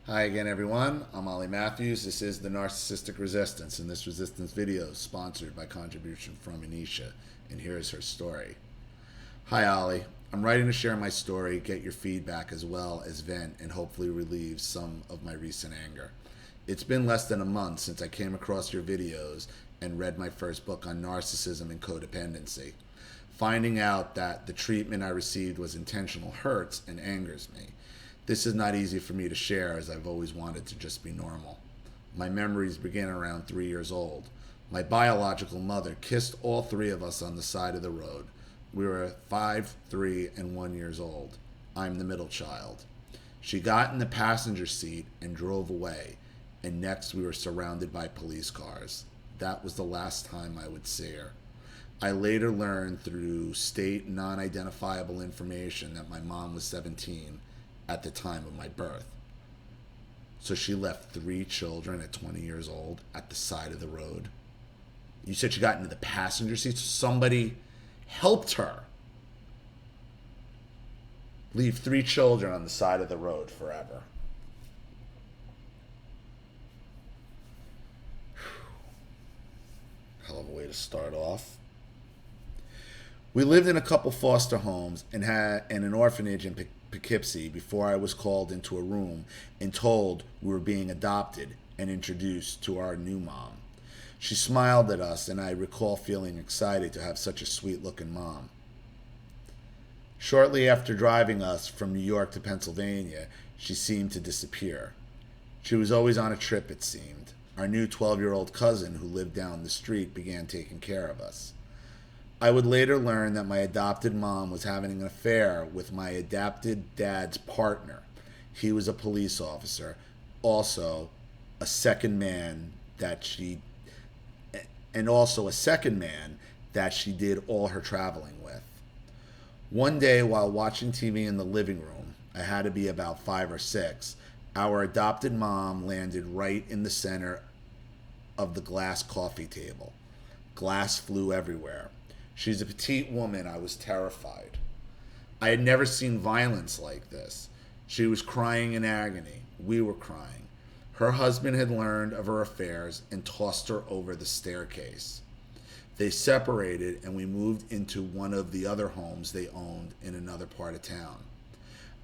Hi again, everyone. I'm Ollie Matthews. This is the Narcissistic Resistance, and this resistance video is sponsored by contribution from Anisha, and here is her story. Hi, Ollie. I'm writing to share my story, get your feedback, as well as vent and hopefully relieve some of my recent anger. It's been less than a month since I came across your videos and read my first book on narcissism and codependency. Finding out that the treatment I received was intentional hurts and angers me. This is not easy for me to share as I've always wanted to just be normal. My memories begin around 3 years old. My biological mother kissed all three of us on the side of the road. We were 5, 3, and 1 years old. I'm the middle child. She got in the passenger seat and drove away, and next we were surrounded by police cars. That was the last time I would see her. I later learned through state non-identifiable information that my mom was 17 at the time of my birth. So she left 3 children at 20 years old at the side of the road. You said she got into the passenger seat, so somebody helped her leave 3 children on the side of the road forever. Hell of a way to start off. We lived in a couple foster homes and an orphanage in Poughkeepsie before I was called into a room and told we were being adopted and introduced to our new mom. She smiled at us, and I recall feeling excited to have such a sweet-looking mom. Shortly after driving us from New York to Pennsylvania, she seemed to disappear. She was always on a trip, it seemed. Our new 12-year-old cousin who lived down the street began taking care of us. I would later learn that my adopted mom was having an affair with my adopted dad's partner. He was a police officer, also a second man that she did all her traveling with. One day while watching TV in the living room, I had to be about 5 or 6, our adopted mom landed right in the center of the glass coffee table. Glass flew everywhere. She's a petite woman. I was terrified. I had never seen violence like this. She was crying in agony. We were crying. Her husband had learned of her affairs and tossed her over the staircase. They separated, and we moved into one of the other homes they owned in another part of town.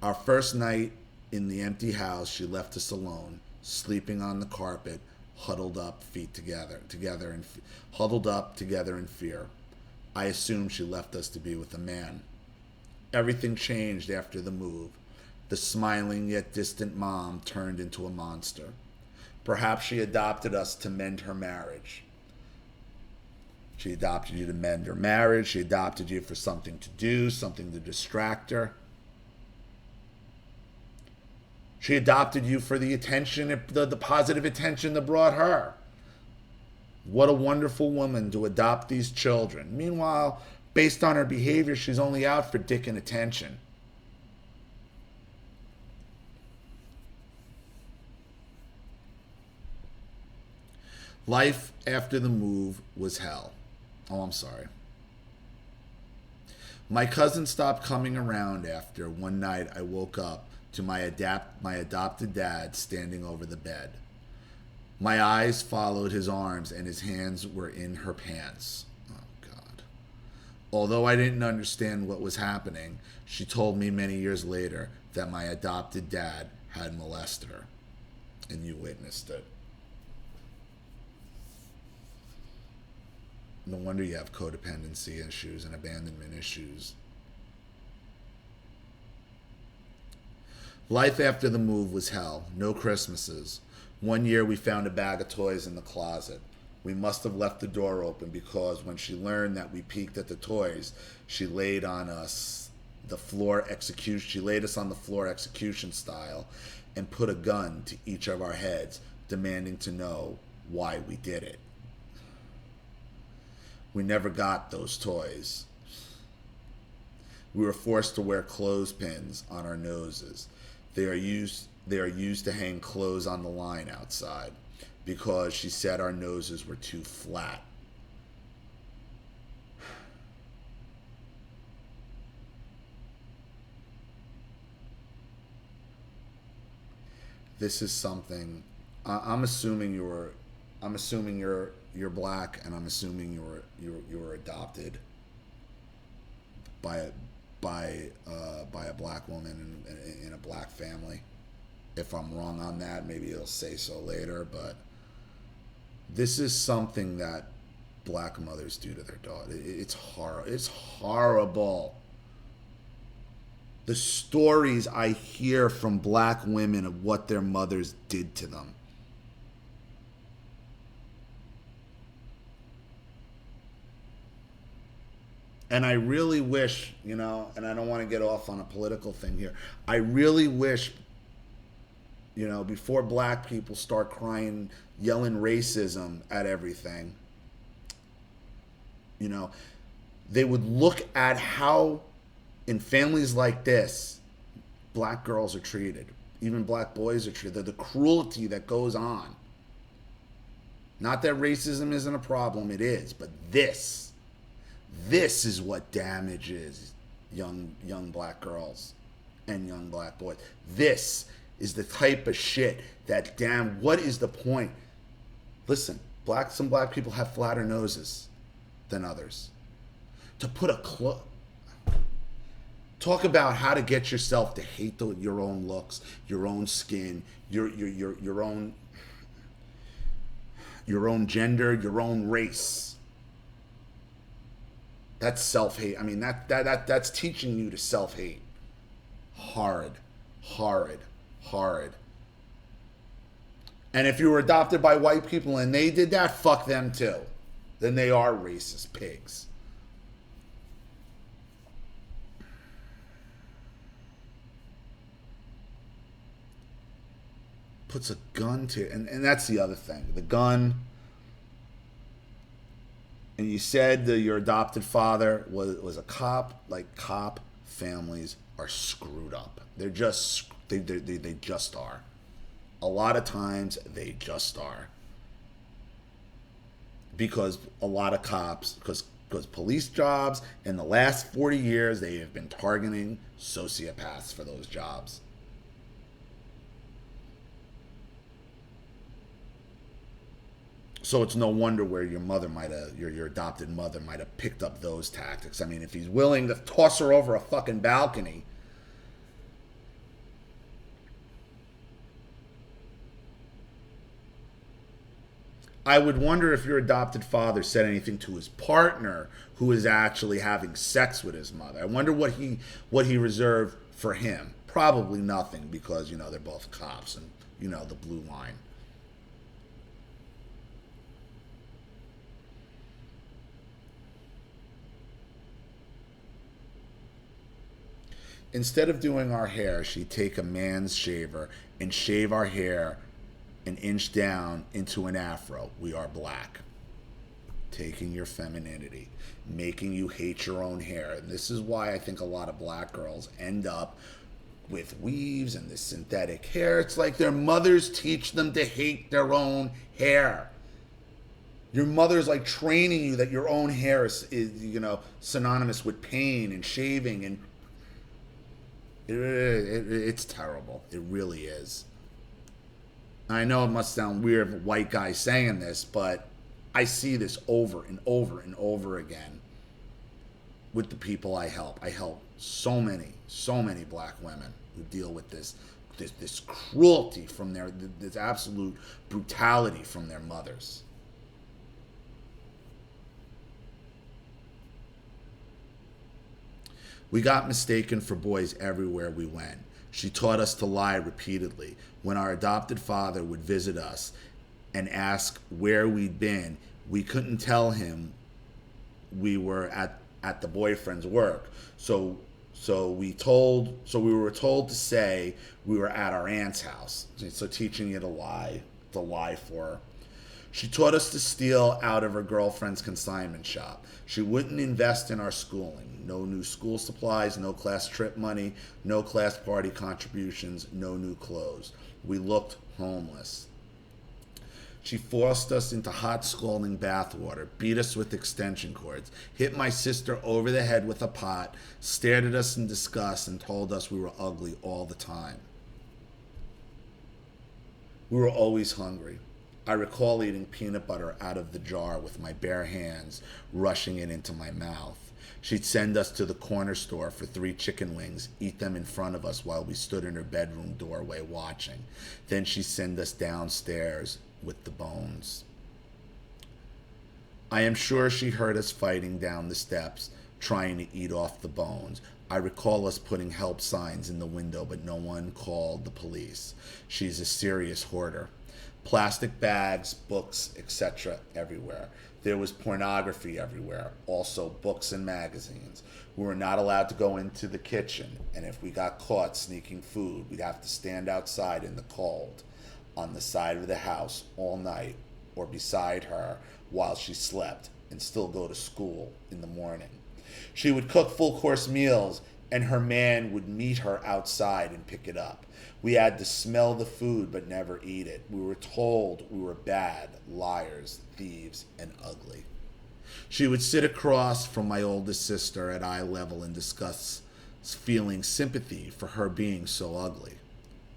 Our first night in the empty house, she left us alone, sleeping on the carpet, huddled up together in fear. I assumed she left us to be with a man. Everything changed after the move. The smiling yet distant mom turned into a monster. Perhaps she adopted us to mend her marriage. She adopted you to mend her marriage. She adopted you for something to do, something to distract her. She adopted you for the attention, the positive attention that brought her. What a wonderful woman to adopt these children. Meanwhile, based on her behavior, she's only out for dick and attention. Life after the move was hell. Oh, I'm sorry. My cousin stopped coming around after one night I woke up to my adopted dad standing over the bed. My eyes followed his arms, and his hands were in her pants. Oh, God. Although I didn't understand what was happening, she told me many years later that my adopted dad had molested her. And you witnessed it. No wonder you have codependency issues and abandonment issues. Life after the move was hell. No Christmases. One year we found a bag of toys in the closet. We must have left the door open because when she learned that we peeked at the toys, she laid us on the floor execution style and put a gun to each of our heads, demanding to know why we did it. We never got those toys. We were forced to wear clothespins on our noses. They are used to hang clothes on the line outside because she said our noses were too flat. this is something. I'm assuming you're black, and I'm assuming you were adopted by a black woman in a black family. If I'm wrong on that, maybe it'll say so later, but this is something that black mothers do to their daughter. It's horrible. The stories I hear from black women of what their mothers did to them. And I really wish, and I don't want to get off on a political thing here. I really wish, before black people start crying, yelling racism at everything, they would look at how in families like this, black girls are treated. Even black boys are treated. The cruelty that goes on. Not that racism isn't a problem, it is, but this is what damages young black girls and young black boys. This is the type of shit that, damn, what is the point? Listen, some black people have flatter noses than others. To put talk about how to get yourself to hate your own looks, your own skin, your own gender, your own race. That's self-hate. I mean, that's teaching you to self-hate. Horrid. And if you were adopted by white people and they did that, fuck them too. Then they are racist pigs. Puts a gun to it. And that's the other thing. The gun. And you said that your adopted father was a cop. Like, cop families are screwed up. They just are. A lot of times they just are. Because a lot of cops, because police jobs in the last 40 years, they have been targeting sociopaths for those jobs. So it's no wonder where your adopted mother might have picked up those tactics. I mean, if he's willing to toss her over a fucking balcony, I would wonder if your adopted father said anything to his partner who is actually having sex with his mother. I wonder what he reserved for him. Probably nothing, because, they're both cops and, the blue line. Instead of doing our hair, she'd take a man's shaver and shave our hair an inch down into an afro. We are black. Taking your femininity, making you hate your own hair. And this is why I think a lot of black girls end up with weaves and this synthetic hair. It's like their mothers teach them to hate their own hair. Your mother's like training you that your own hair is synonymous with pain and shaving, and it's terrible. It really is. I know it must sound weird, a white guy saying this, but I see this over and over and over again with the people I help. I help so many black women who deal with this cruelty from this absolute brutality from their mothers. We got mistaken for boys everywhere we went. She taught us to lie repeatedly. When our adopted father would visit us and ask where we'd been, we couldn't tell him we were at the boyfriend's work. So we were told to say we were at our aunt's house. So teaching you to lie for her. She taught us to steal out of her girlfriend's consignment shop. She wouldn't invest in our schooling. No new school supplies, no class trip money, no class party contributions, no new clothes. We looked homeless. She forced us into hot scalding bathwater, beat us with extension cords, hit my sister over the head with a pot, stared at us in disgust, and told us we were ugly all the time. We were always hungry. I recall eating peanut butter out of the jar with my bare hands, rushing it into my mouth. She'd send us to the corner store for 3 chicken wings, eat them in front of us while we stood in her bedroom doorway watching. Then she'd send us downstairs with the bones. I am sure she heard us fighting down the steps, trying to eat off the bones. I recall us putting help signs in the window, but no one called the police. She's a serious hoarder. Plastic bags, books, etc. everywhere. There was pornography everywhere, also books and magazines. We were not allowed to go into the kitchen, and if we got caught sneaking food, we'd have to stand outside in the cold, on the side of the house all night, or beside her while she slept, and still go to school in the morning. She would cook full-course meals, and her man would meet her outside and pick it up. We had to smell the food but never eat it. We were told we were bad, liars, thieves, and ugly. She would sit across from my oldest sister at eye level and discuss feeling sympathy for her being so ugly.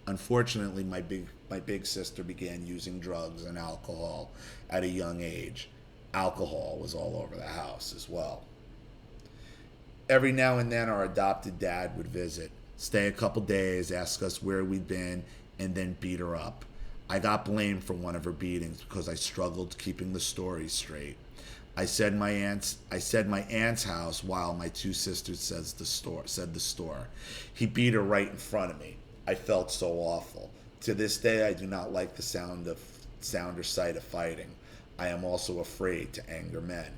Unfortunately, my big sister began using drugs and alcohol at a young age. Alcohol was all over the house as well. Every now and then our adopted dad would visit, stay a couple days, ask us where we'd been, and then beat her up. I got blamed for one of her beatings because I struggled keeping the story straight. I said my aunt's house while my 2 sisters said the store. He beat her right in front of me. I felt so awful. To this day, I do not like the sound or sight of fighting. I am also afraid to anger men.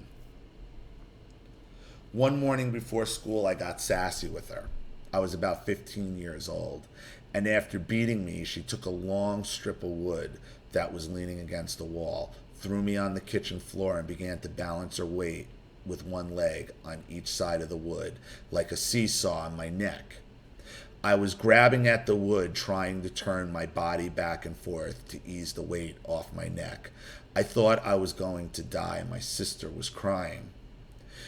One morning before school, I got sassy with her. I was about 15 years old, and after beating me, she took a long strip of wood that was leaning against the wall, threw me on the kitchen floor, and began to balance her weight with one leg on each side of the wood, like a seesaw on my neck. I was grabbing at the wood, trying to turn my body back and forth to ease the weight off my neck. I thought I was going to die. My sister was crying.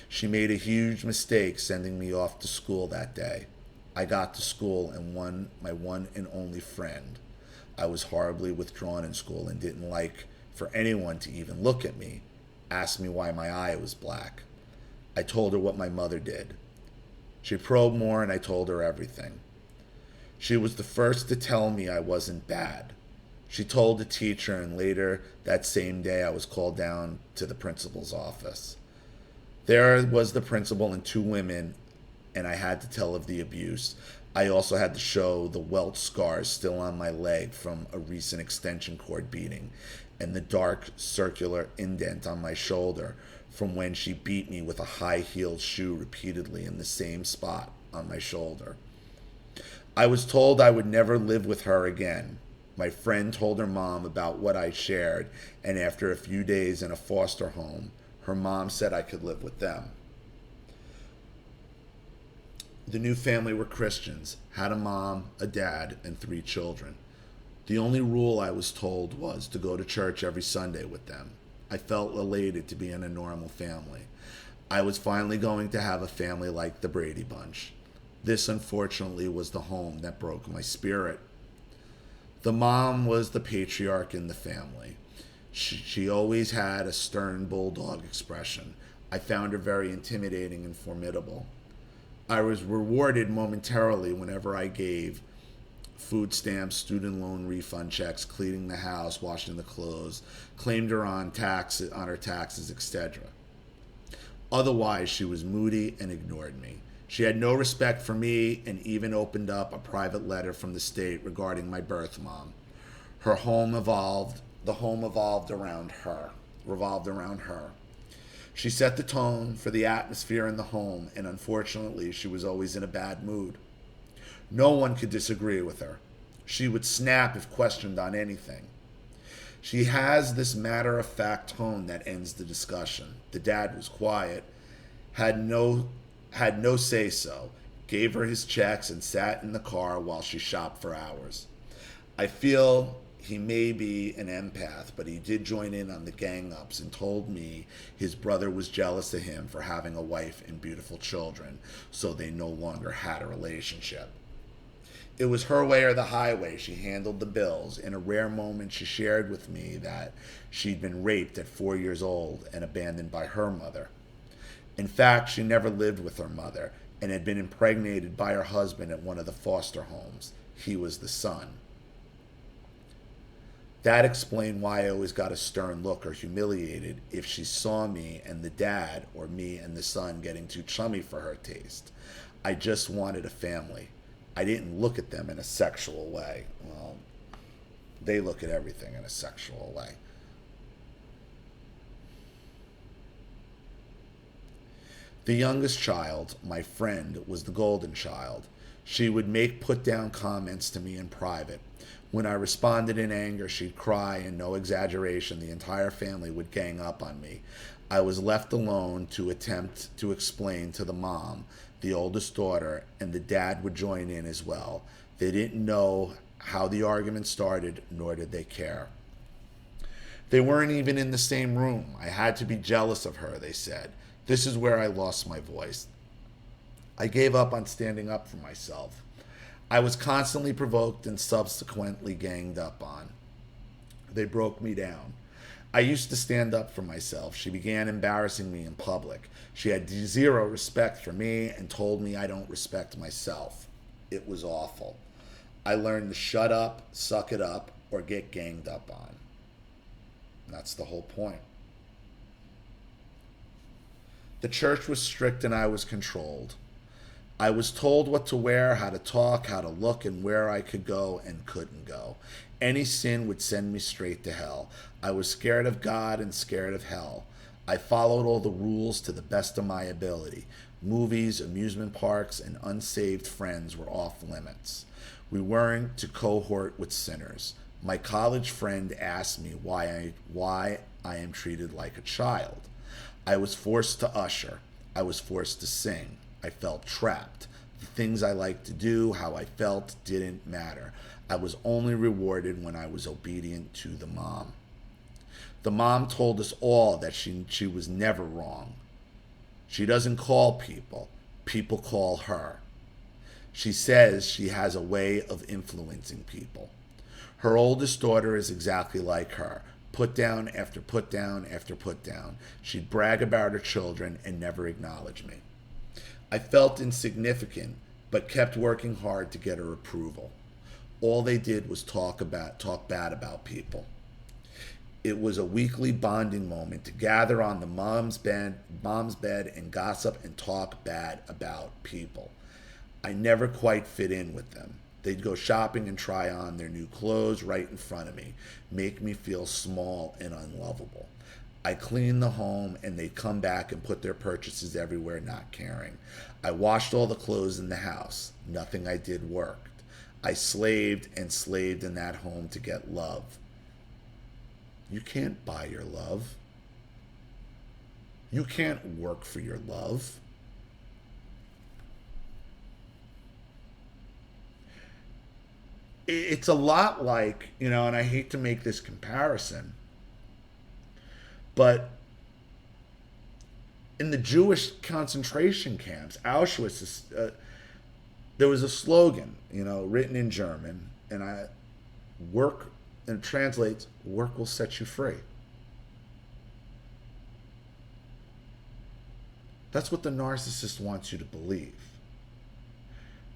She made a huge mistake sending me off to school that day. I got to school and my one and only friend. I was horribly withdrawn in school and didn't like for anyone to even look at me, asked me why my eye was black. I told her what my mother did. She probed more and I told her everything. She was the first to tell me I wasn't bad. She told the teacher, and later that same day I was called down to the principal's office. There was the principal and 2 women, and I had to tell of the abuse. I also had to show the welt scars still on my leg from a recent extension cord beating, and the dark circular indent on my shoulder from when she beat me with a high-heeled shoe repeatedly in the same spot on my shoulder. I was told I would never live with her again. My friend told her mom about what I shared, and after a few days in a foster home, her mom said I could live with them. The new family were Christians, had a mom, a dad, and 3 children. The only rule I was told was to go to church every Sunday with them. I felt elated to be in a normal family. I was finally going to have a family like the Brady Bunch. This, unfortunately, was the home that broke my spirit. The mom was the patriarch in the family. She always had a stern bulldog expression. I found her very intimidating and formidable. I was rewarded momentarily whenever I gave food stamps, student loan refund checks, cleaning the house, washing the clothes, claimed her on her taxes, etc. Otherwise, she was moody and ignored me. She had no respect for me and even opened up a private letter from the state regarding my birth mom. The home revolved around her. She set the tone for the atmosphere in the home, and unfortunately, she was always in a bad mood. No one could disagree with her. She would snap if questioned on anything. She has this matter-of-fact tone that ends the discussion. The dad was quiet, had no say-so, gave her his checks, and sat in the car while she shopped for hours. I feel he may be an empath, but he did join in on the gang-ups and told me his brother was jealous of him for having a wife and beautiful children, so they no longer had a relationship. It was her way or the highway. She handled the bills. In a rare moment, she shared with me that she'd been raped at 4 years old and abandoned by her mother. In fact, she never lived with her mother and had been impregnated by her husband at one of the foster homes. He was the son. That explained why I always got a stern look or humiliated if she saw me and the dad or me and the son getting too chummy for her taste. I just wanted a family. I didn't look at them in a sexual way. Well, they look at everything in a sexual way. The youngest child, my friend, was the golden child. She would make put-down comments to me in private. When I responded in anger, she'd cry, and no exaggeration, the entire family would gang up on me. I was left alone to attempt to explain to the mom, the oldest daughter, and the dad would join in as well. They didn't know how the argument started, nor did they care. They weren't even in the same room. I had to be jealous of her, they said. This is where I lost my voice. I gave up on standing up for myself. I was constantly provoked and subsequently ganged up on. They broke me down. I used to stand up for myself. She began embarrassing me in public. She had zero respect for me and told me I don't respect myself. It was awful. I learned to shut up, suck it up, or get ganged up on. That's the whole point. The church was strict and I was controlled. I was told what to wear, how to talk, how to look, and where I could go and couldn't go. Any sin would send me straight to hell. I was scared of God and scared of hell. I followed all the rules to the best of my ability. Movies, amusement parks, and unsaved friends were off limits. We weren't to cohort with sinners. My college friend asked me why I am treated like a child. I was forced to usher. I was forced to sing. I felt trapped. The things I liked to do, how I felt, didn't matter. I was only rewarded when I was obedient to the mom. The mom told us all that she was never wrong. She doesn't call people. People call her. She says she has a way of influencing people. Her oldest daughter is exactly like her. Put down after put down after put down. She'd brag about her children and never acknowledge me. I felt insignificant, but kept working hard to get her approval. All they did was talk bad about people. It was a weekly bonding moment to gather on the mom's bed and gossip and talk bad about people. I never quite fit in with them. They'd go shopping and try on their new clothes right in front of me, make me feel small and unlovable. I cleaned the home and they'd come back and put their purchases everywhere, not caring. I washed all the clothes in the house. Nothing I did worked. I slaved and slaved in that home to get love. You can't buy your love. You can't work for your love. It's a lot like, and I hate to make this comparison, but in the Jewish concentration camps, Auschwitz, there was a slogan, written in German, and it translates, work will set you free. That's what the narcissist wants you to believe.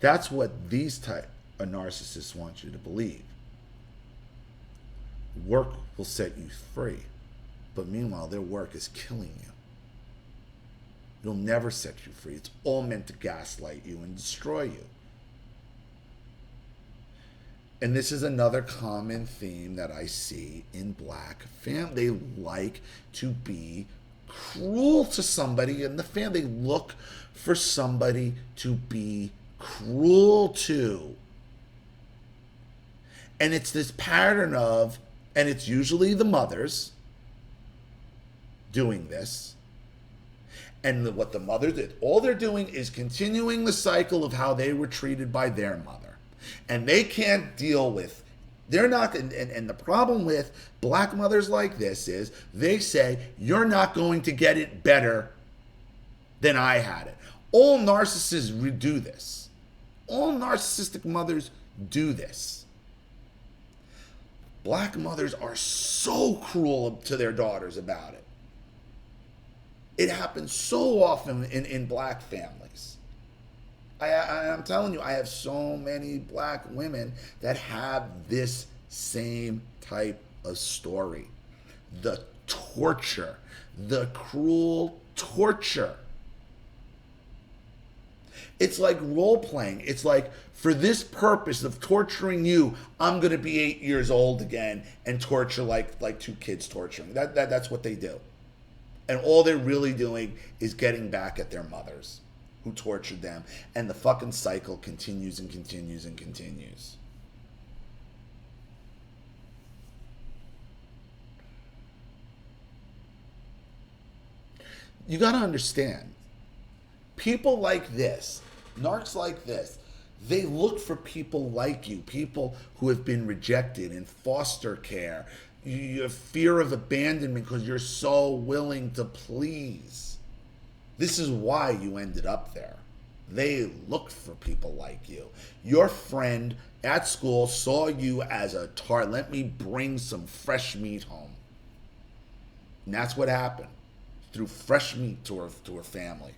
That's what these type of narcissists want you to believe. Work will set you free. But meanwhile, their work is killing you. It'll never set you free. It's all meant to gaslight you and destroy you. And this is another common theme that I see in black families. They like to be cruel to somebody in the family. They look for somebody to be cruel to. And it's this pattern of, and it's usually the mothers doing this. And what the mother did, all they're doing is continuing the cycle of how they were treated by their mother. And they can't deal with, they're not, and the problem with black mothers like this is they say, you're not going to get it better than I had it. All narcissists do this. All narcissistic mothers do this. Black mothers are so cruel to their daughters about it. It happens so often in black families. I'm telling you, I have so many black women that have this same type of story. The torture, the cruel torture. It's like role playing. It's like, for this purpose of torturing you, I'm going to be 8 years old again and torture like two kids torturing. That's what they do. And all they're really doing is getting back at their mothers who tortured them. And the fucking cycle continues and continues and continues. You got to understand, people like this, narcs like this, they look for people like you, people who have been rejected in foster care. You have fear of abandonment because you're so willing to please. This is why you ended up there. They looked for people like you. Your friend at school saw you as a target. Let me bring some fresh meat home. And that's what happened. Threw fresh meat to her family.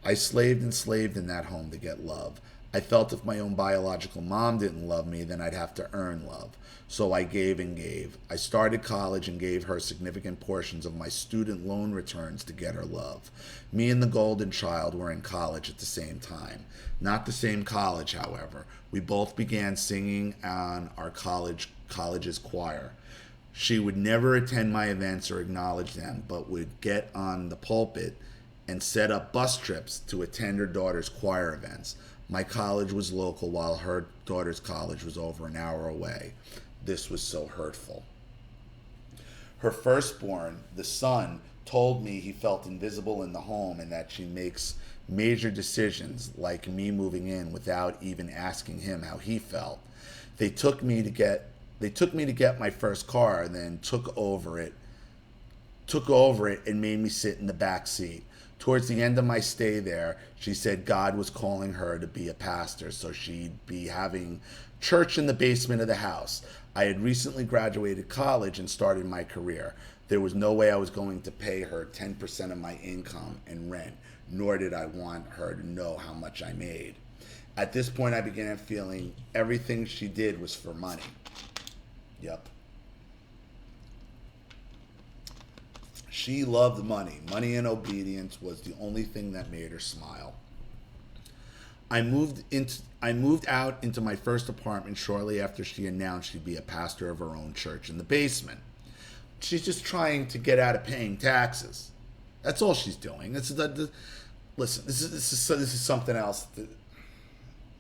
I slaved and slaved in that home to get love. I felt if my own biological mom didn't love me, then I'd have to earn love. So I gave and gave. I started college and gave her significant portions of my student loan returns to get her love. Me and the golden child were in college at the same time. Not the same college, however. We both began singing on our college's choir. She would never attend my events or acknowledge them, but would get on the pulpit and set up bus trips to attend her daughter's choir events. My college was local while her daughter's college was over an hour away. This was so hurtful. Her firstborn, the son, told me he felt invisible in the home and that she makes major decisions, like me moving in, without even asking him how he felt. They took me to get my first car and then took over it and made me sit in the back seat. Towards the end of my stay there, she said God was calling her to be a pastor, so she'd be having church in the basement of the house. I had recently graduated college and started my career. There was no way I was going to pay her 10% of my income and rent, nor did I want her to know how much I made. At this point, I began feeling everything she did was for money. Yep. She loved money. Money and obedience was the only thing that made her smile. I moved out into my first apartment shortly after she announced she'd be a pastor of her own church in the basement. She's just trying to get out of paying taxes. That's all she's doing. Listen, this is something else.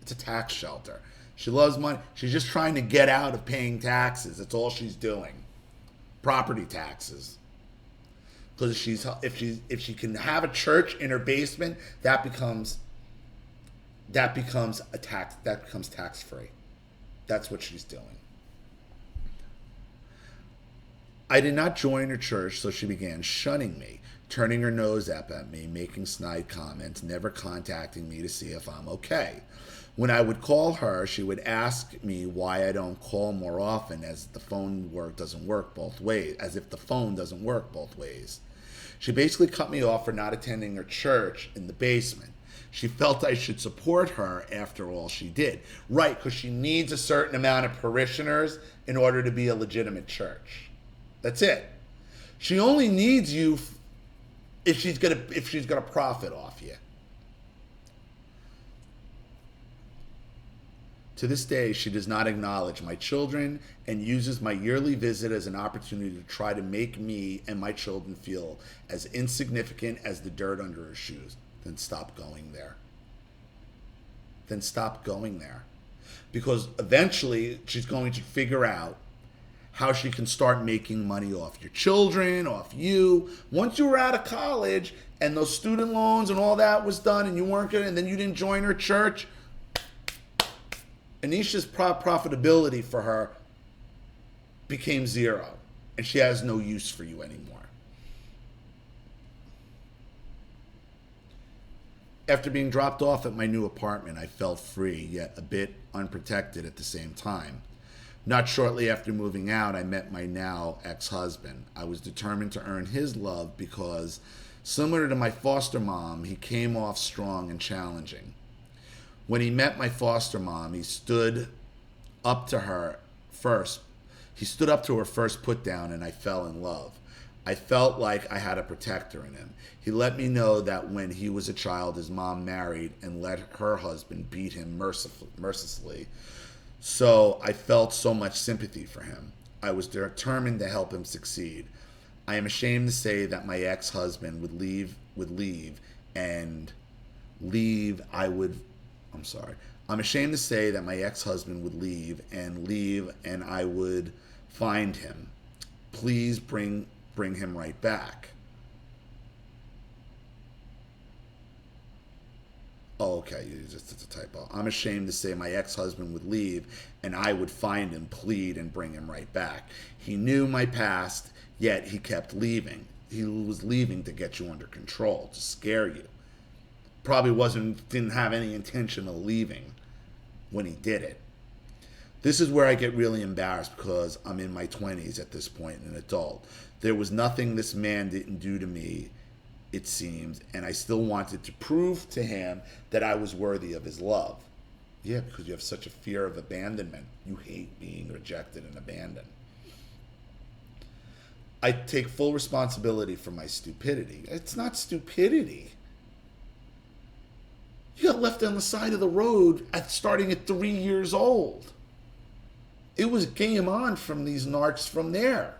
It's a tax shelter. She loves money. She's just trying to get out of paying taxes. That's all she's doing. Property taxes. Because if she can have a church in her basement, that becomes tax free. That's what she's doing. I did not join her church, so she began shunning me, turning her nose up at me, making snide comments, never contacting me to see if I'm okay. When I would call her, she would ask me why I don't call more often, as if the phone doesn't work both ways. She basically cut me off for not attending her church in the basement. She felt I should support her after all she did. Right, because she needs a certain amount of parishioners in order to be a legitimate church. That's it. She only needs you if she's gonna profit off you. To this day, she does not acknowledge my children and uses my yearly visit as an opportunity to try to make me and my children feel as insignificant as the dirt under her shoes. Then stop going there. Because eventually she's going to figure out how she can start making money off your children, off you. Once you were out of college and those student loans and all that was done and you weren't good, and then you didn't join her church, Anisha's profitability for her became zero, and she has no use for you anymore. After being dropped off at my new apartment, I felt free, yet a bit unprotected at the same time. Not shortly after moving out, I met my now ex-husband. I was determined to earn his love because, similar to my foster mom, he came off strong and challenging. When he met my foster mom, he stood up to her first. He stood up to her first put down, and I fell in love. I felt like I had a protector in him. He let me know that when he was a child, his mom married and let her husband beat him mercilessly. So I felt so much sympathy for him. I was determined to help him succeed. I am ashamed to say that my ex-husband would leave and leave I would I'm sorry. I'm ashamed to say that my ex-husband would leave and I would find him. Please bring him right back. Oh, okay, it's a typo. I'm ashamed to say my ex-husband would leave and I would find him, plead, and bring him right back. He knew my past, yet he kept leaving. He was leaving to get you under control, to scare you. Probably didn't have any intention of leaving when he did it. This is where I get really embarrassed because I'm in my 20s at this point, an adult. There was nothing this man didn't do to me, it seems, and I still wanted to prove to him that I was worthy of his love. Yeah, because you have such a fear of abandonment. You hate being rejected and abandoned. I take full responsibility for my stupidity. It's not stupidity. You got left on the side of the road starting at 3 years old. It was game on from these narcs from there.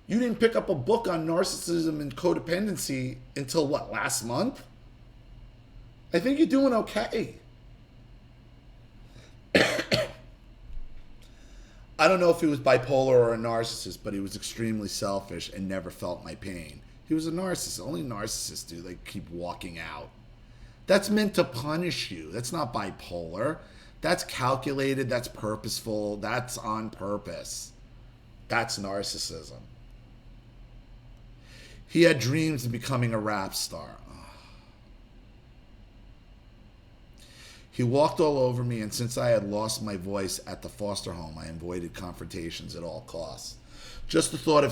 You didn't pick up a book on narcissism and codependency until what, last month? I think you're doing okay. I don't know if he was bipolar or a narcissist, but he was extremely selfish and never felt my pain. He was a narcissist. Only narcissists do. They keep walking out. That's meant to punish you. That's not bipolar. That's calculated. That's purposeful. That's on purpose. That's narcissism. He had dreams of becoming a rap star. He walked all over me, and since I had lost my voice at the foster home, I avoided confrontations at all costs. Just the thought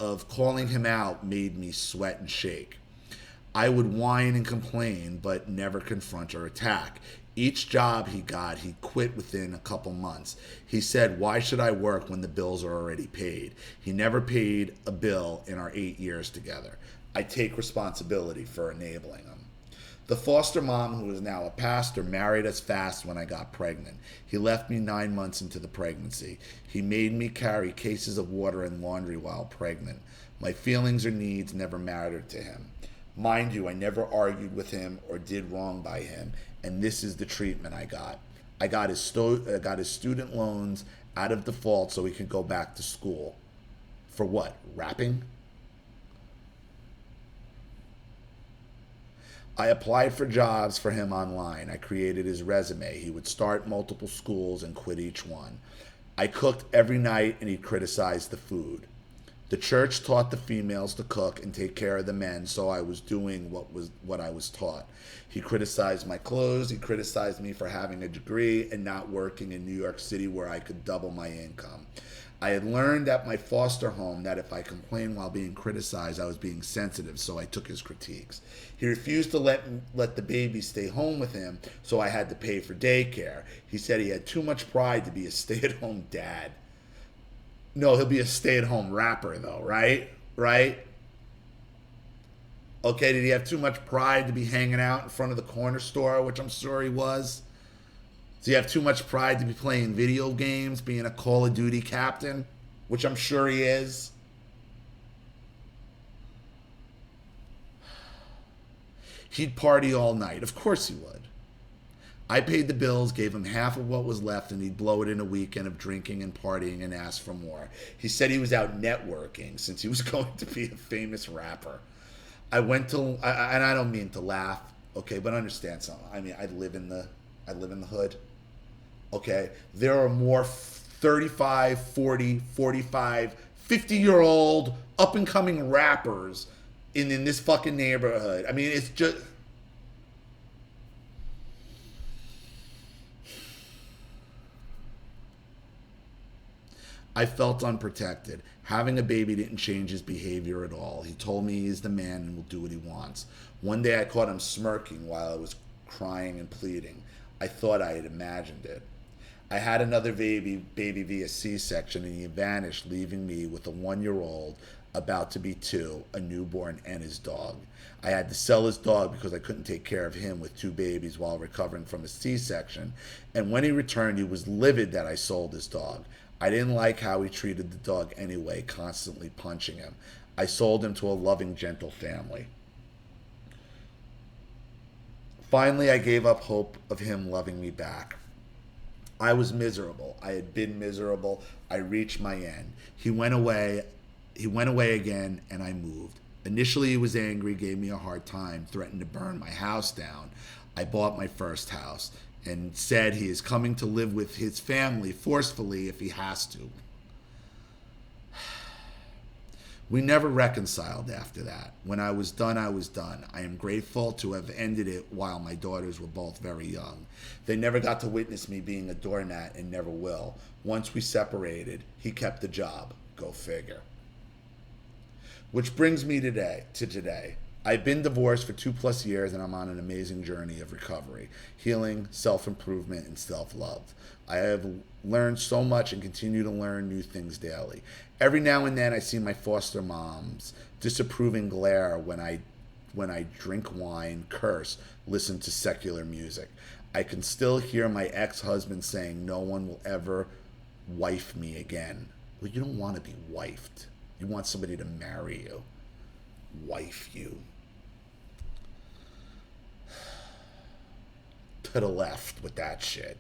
of calling him out made me sweat and shake. I would whine and complain, but never confront or attack. Each job he got, he quit within a couple months. He said, "Why should I work when the bills are already paid?" He never paid a bill in our 8 years together. I take responsibility for enabling him. The foster mom, who is now a pastor, married us fast when I got pregnant. He left me 9 months into the pregnancy. He made me carry cases of water and laundry while pregnant. My feelings or needs never mattered to him. Mind you, I never argued with him or did wrong by him, and this is the treatment I got. I got his student loans out of default so he could go back to school. For what? Rapping? I applied for jobs for him online. I created his resume. He would start multiple schools and quit each one. I cooked every night and he criticized the food. The church taught the females to cook and take care of the men, so I was doing what I was taught. He criticized my clothes. He criticized me for having a degree and not working in New York City where I could double my income. I had learned at my foster home that if I complained while being criticized, I was being sensitive, so I took his critiques. He refused to let the baby stay home with him, so I had to pay for daycare. He said he had too much pride to be a stay-at-home dad. No, he'll be a stay-at-home rapper, though, right? Right? Okay, did he have too much pride to be hanging out in front of the corner store, which I'm sure he was? Does he have too much pride to be playing video games, being a Call of Duty captain, which I'm sure he is? He'd party all night. Of course he would. I paid the bills, gave him half of what was left, and he'd blow it in a weekend of drinking and partying and ask for more. He said he was out networking since he was going to be a famous rapper. And I don't mean to laugh, okay, but understand something. I mean, I live in the hood, okay? There are more 35, 40, 45, 50-year-old up-and-coming rappers in this fucking neighborhood. I mean, it's just. I felt unprotected. Having a baby didn't change his behavior at all. He told me he's the man and will do what he wants. One day I caught him smirking while I was crying and pleading. I thought I had imagined it. I had another baby via C-section, and he vanished, leaving me with a 1-year-old, about to be 2, a newborn, and his dog. I had to sell his dog because I couldn't take care of him with 2 babies while recovering from a C-section, and when he returned, he was livid that I sold his dog. I didn't like how he treated the dog anyway, constantly punching him. I sold him to a loving, gentle family. Finally, I gave up hope of him loving me back. I was miserable. I had been miserable. I reached my end. He went away again, and I moved. Initially, he was angry, gave me a hard time, threatened to burn my house down. I bought my first house and said he is coming to live with his family forcefully if he has to. We never reconciled after that. When I was done, I was done. I am grateful to have ended it while my daughters were both very young. They never got to witness me being a doormat and never will. Once we separated, he kept the job. Go figure. Which brings me to today. I've been divorced for 2+ years, and I'm on an amazing journey of recovery, healing, self-improvement, and self-love. I have learned so much and continue to learn new things daily. Every now and then I see my foster mom's disapproving glare when I drink wine, curse, listen to secular music. I can still hear my ex-husband saying no one will ever wife me again. Well, you don't want to be wifed. You want somebody to marry you, wife you. To the left with that shit.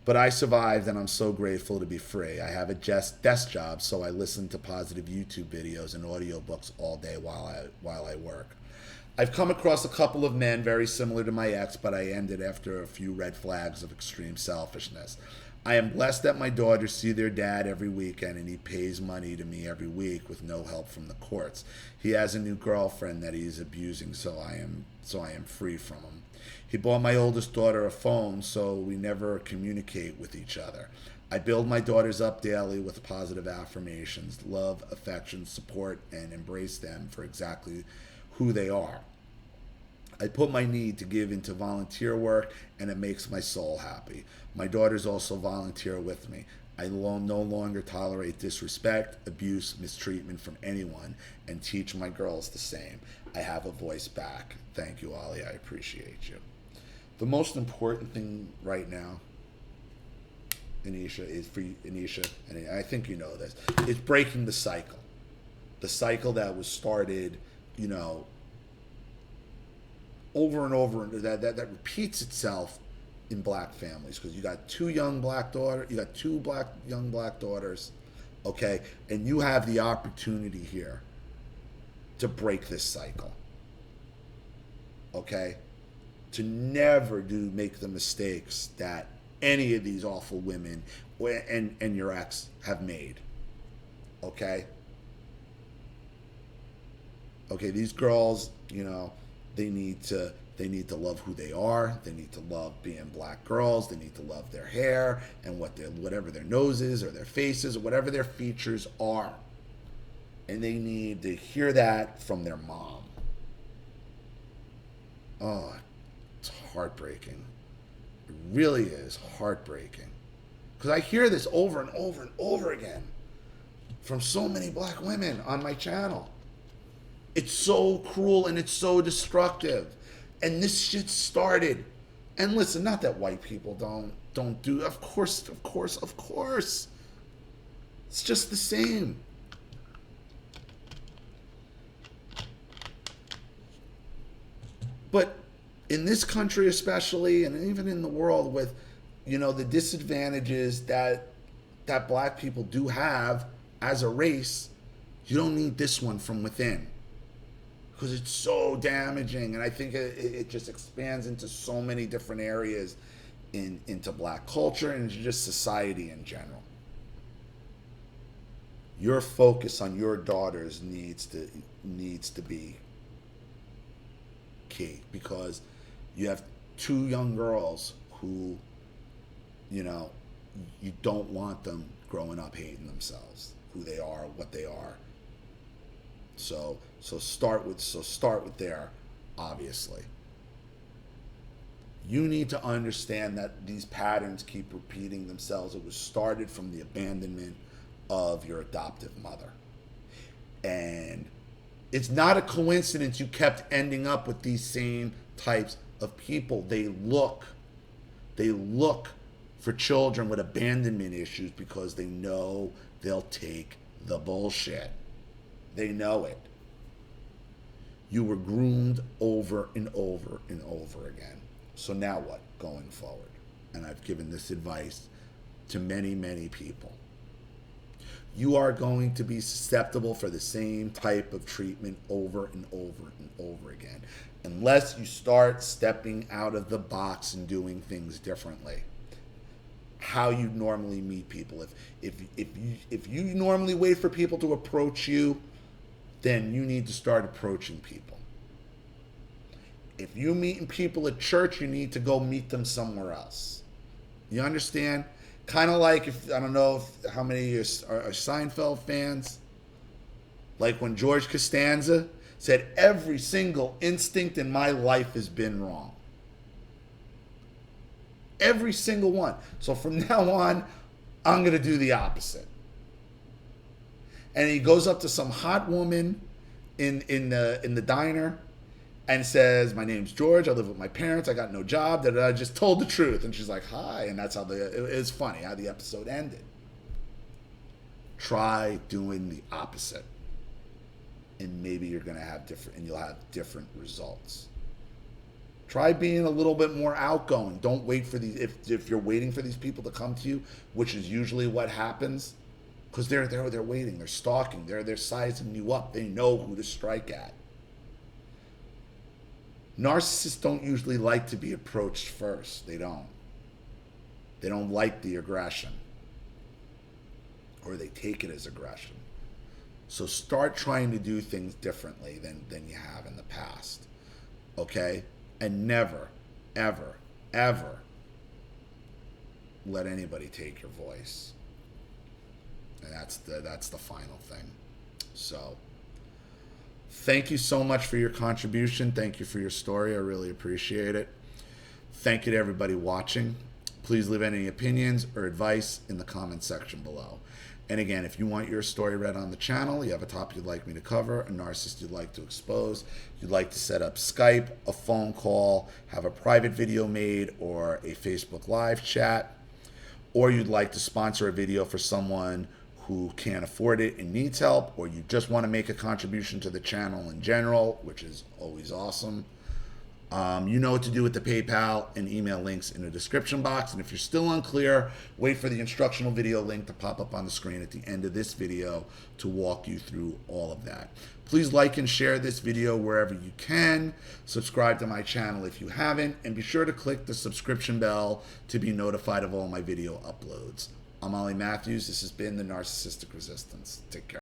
But I survived, and I'm so grateful to be free. I have a desk job, so I listen to positive YouTube videos and audiobooks all day while I work. I've come across a couple of men very similar to my ex, but I ended after a few red flags of extreme selfishness. I am blessed that my daughters see their dad every weekend, and he pays money to me every week with no help from the courts. He has a new girlfriend that he is abusing, so I am free from him. He bought my oldest daughter a phone, so we never communicate with each other. I build my daughters up daily with positive affirmations, love, affection, support, and embrace them for exactly who they are. I put my need to give into volunteer work, and it makes my soul happy. My daughters also volunteer with me. I no longer tolerate disrespect, abuse, mistreatment from anyone, and teach my girls the same. I have a voice back. Thank you, Ollie. I appreciate you. The most important thing right now, Anisha, is for Anisha, and I think you know this, is breaking the cycle. The cycle that was started, over and over, and that repeats itself in black families, because you got two young black daughters, okay, and you have the opportunity here to break this cycle, okay, to never make the mistakes that any of these awful women and your ex have made, okay. These girls, they need to love who they are. They need to love being black girls. They need to love their hair and whatever their nose is or their faces or whatever their features are. And they need to hear that from their mom. Oh, it's heartbreaking. It really is heartbreaking. Because I hear this over and over and over again from so many black women on my channel. It's so cruel and it's so destructive. And this shit started. And listen, not that white people don't do, of course. It's just the same. But in this country especially, and even in the world with, the disadvantages that black people do have as a race, you don't need this one from within. Because it's so damaging, and I think it just expands into so many different areas into black culture and into just society in general. Your focus on your daughters needs to be key, because you have two young girls who, you know, you don't want them growing up hating themselves, who they are, what they are. So start with there, obviously. You need to understand that these patterns keep repeating themselves. It was started from the abandonment of your adoptive mother. And it's not a coincidence you kept ending up with these same types of people. They look for children with abandonment issues because they know they'll take the bullshit. They know it. You were groomed over and over and over again. So now what going forward? And I've given this advice to many, many people. You are going to be susceptible for the same type of treatment over and over and over again, unless you start stepping out of the box and doing things differently. How you normally meet people. If you normally wait for people to approach you, then you need to start approaching people. If you're meeting people at church, you need to go meet them somewhere else. You understand? Kind of like, I don't know how many of you are Seinfeld fans. Like when George Costanza said, every single instinct in my life has been wrong. Every single one. So from now on, I'm going to do the opposite. And he goes up to some hot woman in the diner and says, my name's George, I live with my parents, I got no job, I just told the truth. And she's like, hi. And that's how it's funny how the episode ended. Try doing the opposite. And maybe you'll have different results. Try being a little bit more outgoing. Don't wait for these, if you're waiting for these people to come to you, which is usually what happens, because they're waiting, they're stalking, they're sizing you up, they know who to strike at. Narcissists don't usually like to be approached first. They don't. They don't like the aggression, or they take it as aggression. So start trying to do things differently than you have in the past, okay? And never, ever, ever let anybody take your voice. And that's the final thing. So thank you so much for your contribution. Thank you for your story. I really appreciate it. Thank you to everybody watching. Please leave any opinions or advice in the comment section below. And again, if you want your story read on the channel, you have a topic you'd like me to cover, a narcissist you'd like to expose, you'd like to set up Skype, a phone call, have a private video made, or a Facebook Live chat, or you'd like to sponsor a video for someone who can't afford it and needs help, or you just want to make a contribution to the channel in general, which is always awesome. You know what to do with the PayPal and email links in the description box. And if you're still unclear, wait for the instructional video link to pop up on the screen at the end of this video to walk you through all of that. Please like and share this video wherever you can. Subscribe to my channel if you haven't, and be sure to click the subscription bell to be notified of all my video uploads. I'm Ollie Matthews. This has been the Narcissistic Resistance. Take care.